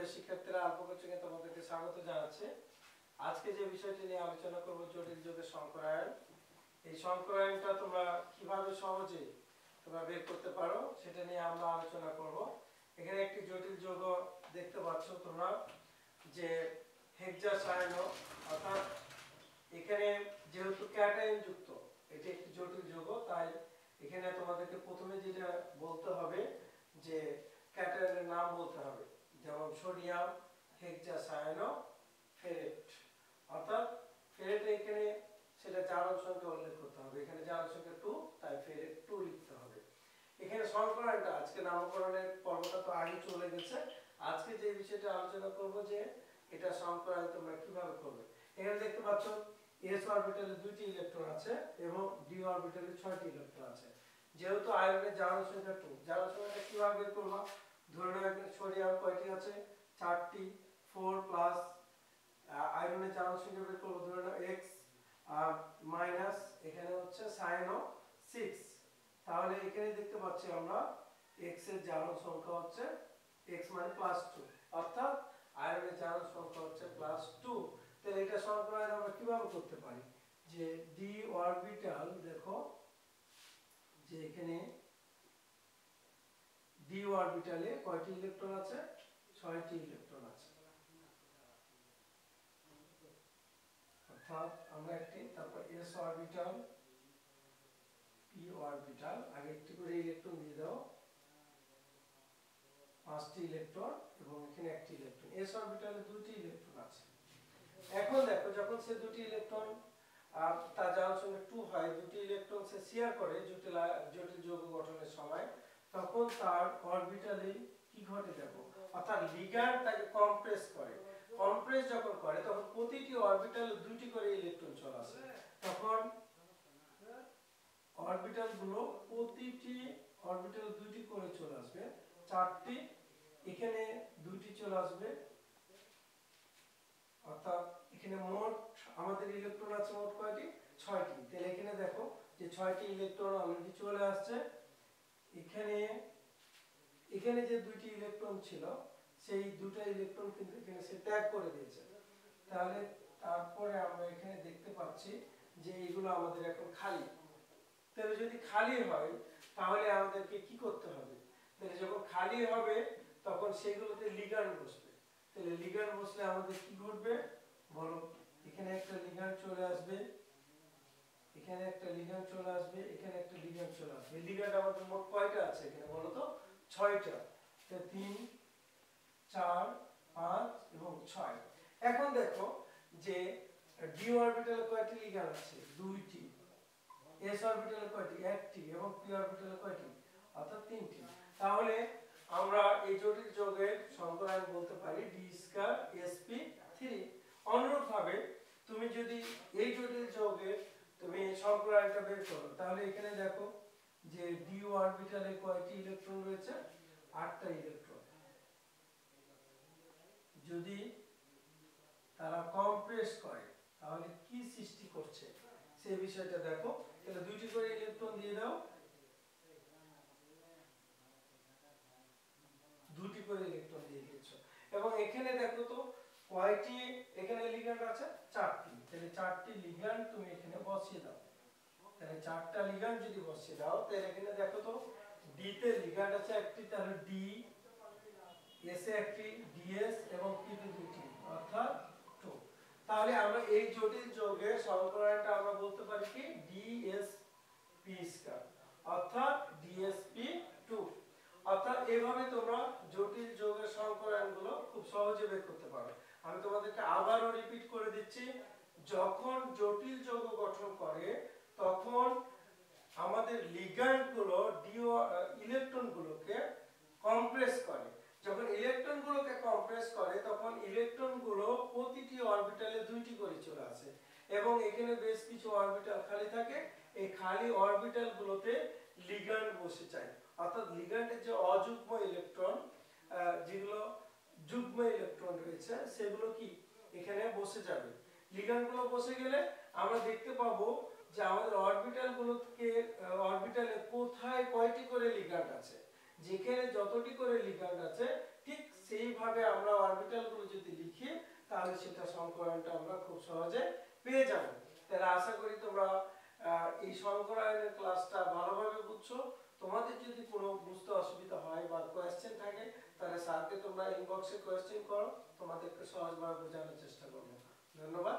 প্রিয় শিক্ষার্থীরা, অল্প কোচিংয়ে তোমাদেরকে স্বাগত জানাচ্ছি। আজকে যে বিষয়টি নিয়ে আলোচনা করব জটিল যৌগের সংকরায়ন। এই সংকরায়নটা তোমরা কিভাবে সহজে তোমরা বের করতে পারো সেটা নিয়ে আমরা আলোচনা করব। এখানে একটি জটিল যৌগ দেখতে পাচ্ছ তোমরা, যে হেক্সাসায়ানো, অর্থাৎ এখানে যেহেতু ক্যাটায়ন যুক্ত, এটি একটি জটিল যৌগ, তাই এখানে তোমাদেরকে প্রথমে যেটা বলতে হবে যে ক্যাটায়নের নাম বলতে হবে। যেমন সোডিয়াম হেক্সাসায়ানো ফেরেট, অর্থাৎ ফেরেট এখানে সেটা জারণ সংখ্যা উল্লেখ করতে হবে। এখানে জারণ সংখ্যা 2, তাই ফেরেট 2 লিখতে হবে। এখানে সংকরায়নটা, আজকে নামকরণের পর্বটা তো আগে চলে গেছে। আজকে যে বিষয়টা আলোচনা করব যে এটা সংকরায়ন তোমরা কিভাবে করবে। এখানে দেখতে পাচ্ছ s অরবিটালে 2টি ইলেকট্রন আছে এবং d অরবিটালে 6টি ইলেকট্রন আছে। যেহেতু আয়রনের জারণ সংখ্যা 2, জারণ সংখ্যাটা কিভাবে বের করব? ধরে নাও এখানে সোডিয়াম কয়টি আছে? 4টি। 4 প্লাস আয়রনের জারণ সংখ্যা বের করব, ধরে নাও x মাইনাস এখানে হচ্ছে সাইনো 6। তাহলে এখানে দেখতে পাচ্ছি আমরা x এর জারণ সংখ্যা হচ্ছে x মানে +2, অর্থাৎ আয়রনের জারণ সংখ্যা হচ্ছে +2। তাহলে এটা সংকরায়ন আমরা কিভাবে করতে পারি? যে d অরবিটাল, দেখো যে এখানে d অরবিটালে কয়টি ইলেকট্রন আছে? 6টি ইলেকট্রন আছে। অর্থাৎ আমরা একটি, তারপর s অরবিটাল, p অরবিটাল, আগে একটি করে ইলেকট্রন দিয়ে দাও, 5টি ইলেকট্রন এবং এখানে একটি ইলেকট্রন। s অরবিটালে 2টি ইলেকট্রন আছে। এখন দেখো, যখন সে 2টি ইলেকট্রন তার জারণ সংখ্যা 2 হয়, 2টি ইলেকট্রন সে শেয়ার করে জটিল যৌগ গঠনের সময়, তখন তার অরবিটালে কি ঘটে দেখো, অর্থাৎ লিগ্যান্ড তাকে কম্প্রেস করে। কম্প্রেস যখন করে তখন প্রতিটি অরবিটালে 2টি করে ইলেকট্রন চলে আসে। তখন অরবিটাল গুলো, প্রতিটি অরবিটাল 2টি করে চলে আসবে, 4টি, এখানে 2টি চলে আসবে, অর্থাৎ এখানে মোট আমাদের ইলেকট্রন আছে মোট কয়টি? 6টি। তাহলে এখানে দেখো যে 6টি ইলেকট্রন অলরেডি চলে আসছে। এখানে যে 2টি ইলেকট্রন ছিল, সেই 2টা ইলেকট্রন কিন্তু এখানে সে ত্যাগ করে দিয়েছে। তাহলে তারপরে আমরা এখানে দেখতে পাচ্ছি যে এগুলো আমাদের এখন খালি। তাহলে যদি খালি হয় তাহলে আমাদেরকে কি করতে হবে? তাহলে যখন খালি হবে তখন সেগুলোতে লিগ্যান্ড বসবে। তাহলে লিগ্যান্ড বসলে আমাদের কি ঘটবে বলো? এখানে একটা লিগ্যান্ড চলে আসবে, এখানে একটা লিগ্যান্ড চলে আসবে, এখানে একটা লিগ্যান্ড চলে আসবে। লিগ্যান্ড আমাদের মোট কয়টা আছে এখানে বলো তো? 6টা। 3, 4, 5 এবং 6। এখন দেখো যে d অরবিটালে কয়টি লিগ্যান্ড আছে? 2টি। s অরবিটালে কয়টি? 1টি। এবং p অরবিটালে কয়টি? অর্থাৎ 3টি। তাহলে আমরা এই জটিল যৌগের সংকরায়ন বলতে পারি d2sp3। অনুরূপভাবে তুমি যদি এই জটিল যৌগের তুমি সংকরায়নটা বের করো, তাহলে এখানে দেখো যে d অরবিটালে কয়টি ইলেকট্রন রয়েছে? 8টা ইলেকট্রন। যদি তারা কম্প্রেস করে তাহলে কি সৃষ্টি করছে সেই বিষয়টা দেখো। তাহলে 2টি করে ইলেকট্রন দিয়ে দাও, 2টি করে ইলেকট্রন দিয়ে দিয়েছো। এবং এখানে দেখো তো কয়টি এখানে লিগ্যান্ড আছে? 4টি। তাহলে 4টি লিগ্যান্ড তুমি এখানে বসিয়ে দাও। তাহলে 4টা লিগ্যান্ড যদি বসিয়ে দাও, তাহলে এখানে দেখো তো d তে লিগ্যান্ড আছে একটি, তাহলে d, s এ একটি, ds এবং p তে 2টি, অর্থাৎ 2। তাহলে আমরা এই জটিল যৌগের সংকরায়নটা আমরা বলতে পারি কি? dsp2, অর্থাৎ dsp2। অর্থাৎ এইভাবে তোমরা জটিল যৌগের সংকরায়নগুলো খুব সহজে বের করতে পারো। আমি তোমাদেরকে আবারও রিপিট করে দিচ্ছি, যখন জটিল যৌগ গঠন করে তখন আমাদের লিগ্যান্ডগুলো ইলেকট্রনগুলোকে কম্প্রেস করে। যখন ইলেকট্রনগুলোকে কম্প্রেস করে তখন ইলেকট্রনগুলো প্রতিটি অরবিটালে 2টি করে চলে আসে এবং এখানে বেশ কিছু অরবিটাল খালি থাকে। এই খালি অরবিটালগুলোতে লিগ্যান্ড বসে যায়, অর্থাৎ লিগ্যান্ডের যে অযুগ্ম ইলেকট্রন, যেগুলো যুগ্ম ইলেকট্রন রয়েছে, সেগুলো কি এখানে বসে যাবে। লিগ্যান্ডগুলো বসে গেলে আমরা দেখতে পাবো যে আমাদের অরবিটালে কোথায় কয়টি করে লিগ্যান্ড আছে। যেখানে যতটি করে লিগ্যান্ড আছে ঠিক সেইভাবে আমরা অরবিটালগুলো যদি লিখি তাহলে সেটা সংকরায়নটা আমরা খুব সহজে পেয়ে যাব। তাহলে আশা করি তোমরা এই সংকরায়নের ক্লাসটা ভালোভাবে বুঝছো। তোমাদের যদি কোনো বুঝতে অসুবিধা হয় বা কোয়েশ্চেন থাকে তাহলে স্যারকে তোমরা ইনবক্সে কোয়েশ্চেন করো, তোমাদেরকে সহজভাবে বোঝানোর চেষ্টা করবো। ধন্যবাদ।